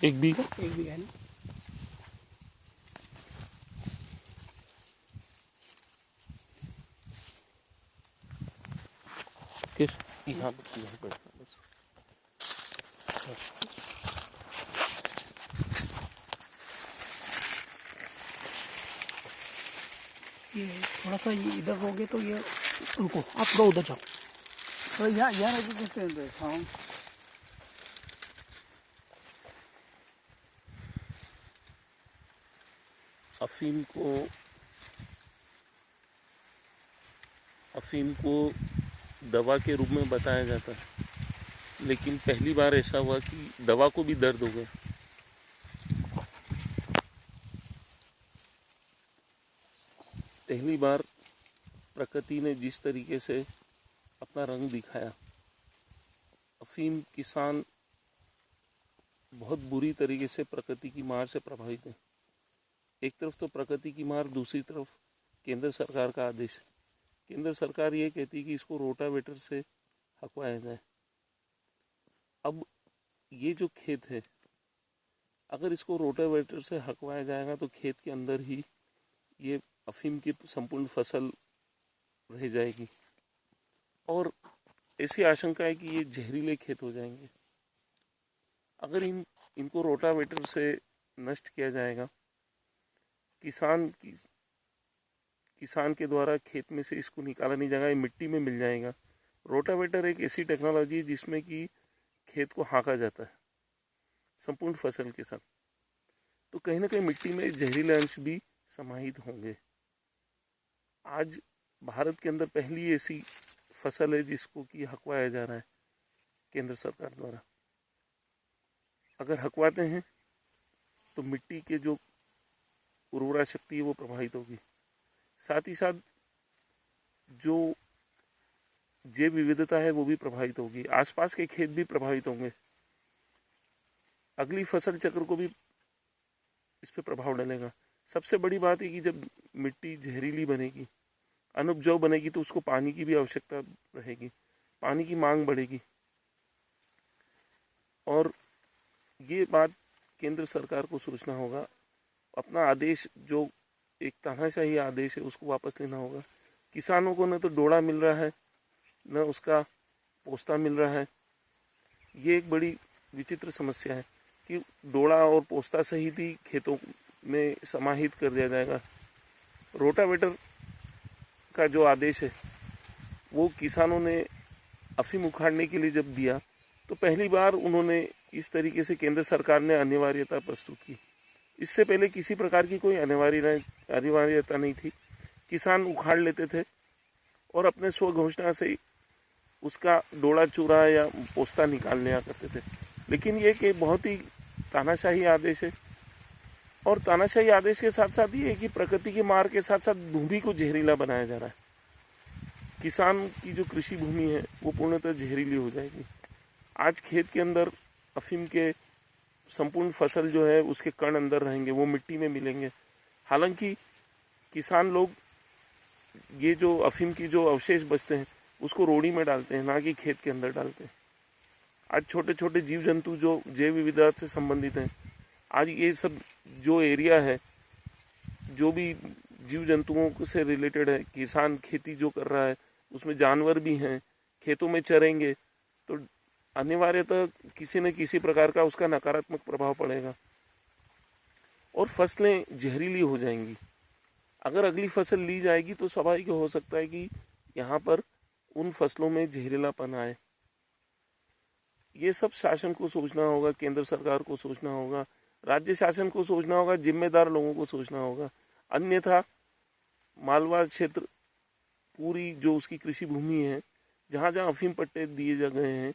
1 बीघा? 1 बीघा है ना। किस यहाँ पर बस। ये थोड़ा सा ये इधर रहोगे तो ये रुको, आप थोड़ा उधर जाओ, थोड़ा यहाँ रहोगे। हाँ अफीम को दवा के रूप में बताया जाता है, लेकिन पहली बार ऐसा हुआ कि दवा को भी दर्द हो गया। पहली बार प्रकृति ने जिस तरीके से अपना रंग दिखाया, अफीम किसान बहुत बुरी तरीके से प्रकृति की मार से प्रभावित है। एक तरफ तो प्रकृति की मार, दूसरी तरफ केंद्र सरकार का आदेश। केंद्र सरकार ये कहती है कि इसको रोटावेटर से हकवाया जाए। अब ये जो खेत है, अगर इसको रोटावेटर से हकवाया जाएगा तो खेत के अंदर ही ये अफीम की संपूर्ण फसल रह जाएगी और ऐसी आशंका है कि ये जहरीले खेत हो जाएंगे। अगर इनको रोटावेटर से नष्ट किया जाएगा, किसान के द्वारा खेत में से इसको निकाला नहीं जाएगा, ये मिट्टी में मिल जाएगा। रोटावेटर एक ऐसी टेक्नोलॉजी है जिसमें कि खेत को हाँका जाता है संपूर्ण फसल के साथ, तो कहीं ना कहीं मिट्टी में जहरीले अंश भी समाहित होंगे। आज भारत के अंदर पहली ऐसी फसल है जिसको कि हकवाया जा रहा है केंद्र सरकार द्वारा। अगर हकवाते हैं तो मिट्टी के जो उर्वरा शक्ति है वो प्रभावित होगी, साथ ही साथ जो जैव विविधता है वो भी प्रभावित होगी, आसपास के खेत भी प्रभावित होंगे। अगली फसल चक्र को भी इस पर प्रभाव डालेगा। सबसे बड़ी बात है कि जब मिट्टी जहरीली बनेगी, अनुपजाऊ बनेगी, तो उसको पानी की भी आवश्यकता रहेगी, पानी की मांग बढ़ेगी। और ये बात केंद्र सरकार को सोचना होगा। अपना आदेश, जो एक तानाशाही आदेश है, उसको वापस लेना होगा। किसानों को न तो डोड़ा मिल रहा है, न उसका पोस्ता मिल रहा है। ये एक बड़ी विचित्र समस्या है कि डोड़ा और पोस्ता सहित ही खेतों में समाहित कर दिया जाएगा। रोटावेटर का जो आदेश है वो किसानों ने अफीम उखाड़ने के लिए जब दिया तो पहली बार उन्होंने इस तरीके से केंद्र सरकार ने अनिवार्यता प्रस्तुत की। इससे पहले किसी प्रकार की कोई अनिवार्यता नहीं थी। किसान उखाड़ लेते थे और अपने स्व घोषणा से उसका डोड़ा चूरा या पोस्ता निकाल लिया करते थे। लेकिन ये कि बहुत ही तानाशाही आदेश है, और तानाशाही आदेश के साथ साथ ये है कि प्रकृति की मार के साथ साथ भूमि को जहरीला बनाया जा रहा है। किसान की जो कृषि भूमि है वो पूर्णतः जहरीली हो जाएगी। आज खेत के अंदर अफीम के संपूर्ण फसल जो है उसके कण अंदर रहेंगे, वो मिट्टी में मिलेंगे। हालांकि किसान लोग ये जो अफीम की जो अवशेष बचते हैं उसको रोड़ी में डालते हैं, ना कि खेत के अंदर डालते हैं। आज छोटे छोटे जीव जंतु जो जैव विविधता से संबंधित हैं, आज ये सब जो एरिया है, जो भी जीव जंतुओं से रिलेटेड है, किसान खेती जो कर रहा है उसमें जानवर भी हैं, खेतों में चरेंगे, तो अनिवार्यतः किसी न किसी प्रकार का उसका नकारात्मक प्रभाव पड़ेगा और फसलें जहरीली हो जाएंगी। अगर अगली फसल ली जाएगी तो स्वाभाविक हो सकता है कि यहाँ पर उन फसलों में जहरीलापन आए। ये सब शासन को सोचना होगा, केंद्र सरकार को सोचना होगा, राज्य शासन को सोचना होगा, जिम्मेदार लोगों को सोचना होगा। अन्यथा मालवा क्षेत्र पूरी जो उसकी कृषि भूमि है, जहाँ जहाँ अफीम पट्टे दिए जा गए हैं,